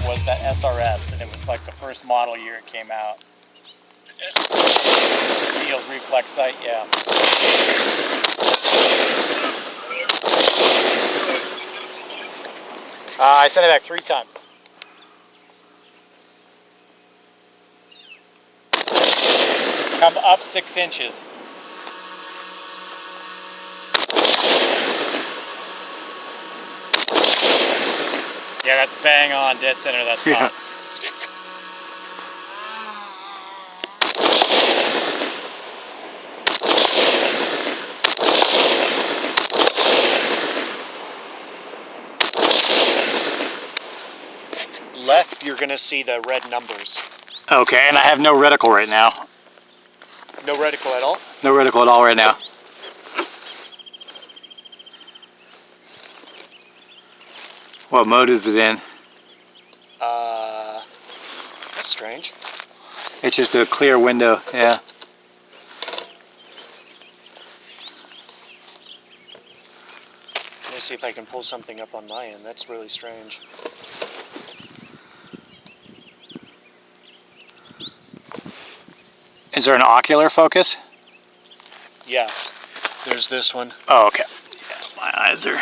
was that SRS, and it was like the first model year it came out. Sealed reflex sight, yeah. I sent it back 3 times. Come up 6 inches. Yeah, that's bang on, dead center, that's fine. Yeah. Left, you're going to see the red numbers. Okay, and I have no reticle right now. No reticle at all? No reticle at all right now. What mode is it in? That's strange. It's just a clear window, yeah. Let me see if I can pull something up on my end. That's really strange. Is there an ocular focus? Yeah, there's this one. Oh, okay. Yeah, my eyes are...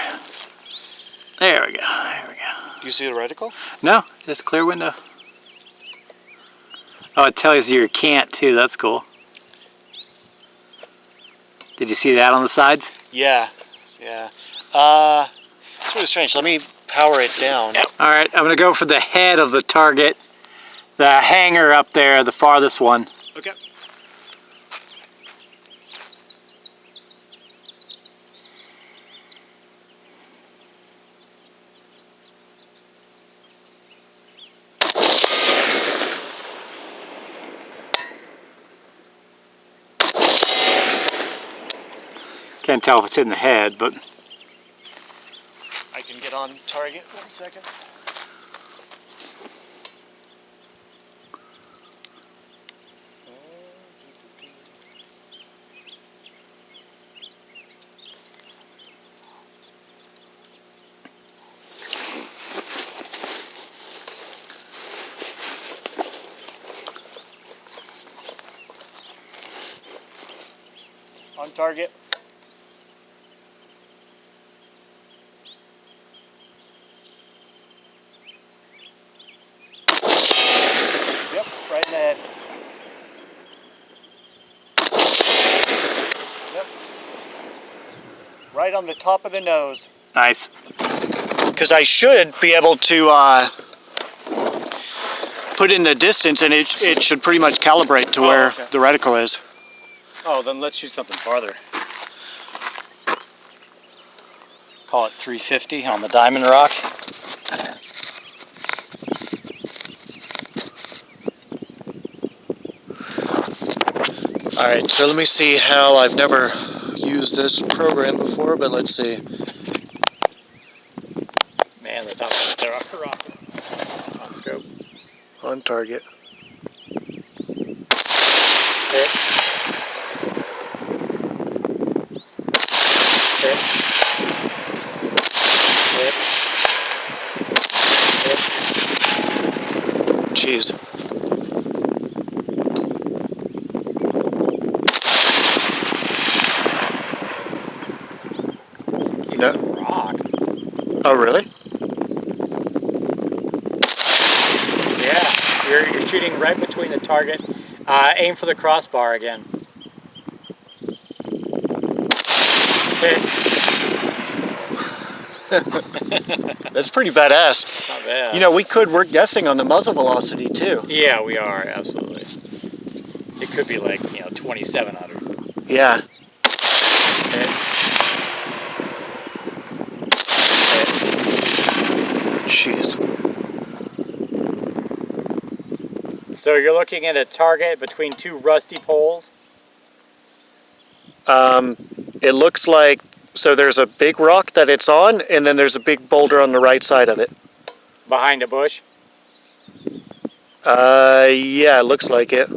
There we go, there we go. You see the reticle? No, just a clear window. Oh, it tells you your cant too, that's cool. Did you see that on the sides? Yeah, yeah. It's really strange. Let me power it down. Yep. All right, I'm gonna go for the head of the target. The hanger up there, the farthest one. Okay. Can't tell if it's in the head, but... I can get on target, 1 second. On target. Yep, right in the head. Yep. Right on the top of the nose. Nice. Because I should be able to put in the distance, and it should pretty much calibrate to where the reticle is. Oh, then let's shoot something farther. Call it 350 on the diamond rock. Alright, so let me see how. I've never used this program before, but let's see. Man, the top of the rock. On scope. On target. Hit. Hit. Hit. Hit. Jeez. No. Rock. Oh, really? Yeah, you're shooting right between the target. Aim for the crossbar again. Hit. That's pretty badass. That's not bad. You know, we're guessing on the muzzle velocity too. Yeah, we are, absolutely. It could be like, 2,700. Yeah. Hit. Jeez. So you're looking at a target between 2 rusty poles? It looks like, so there's a big rock that it's on, and then there's a big boulder on the right side of it. Behind a bush? Yeah, it looks like it.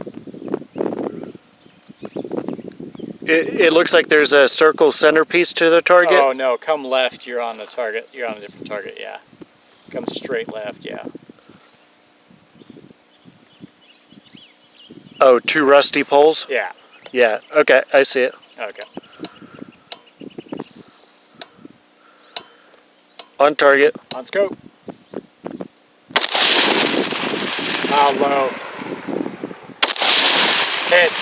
It looks like there's a circle centerpiece to the target. Oh no, come left, you're on the target. You're on a different target, yeah. Come straight left, yeah. Oh, 2 rusty poles? Yeah. Yeah, okay, I see it. Okay. On target. On scope. Ah, low. Hit.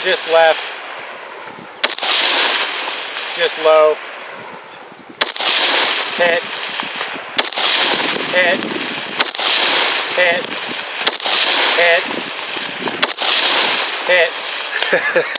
Just left. Just low. Hit. Hit. Hit. Hit. Hit.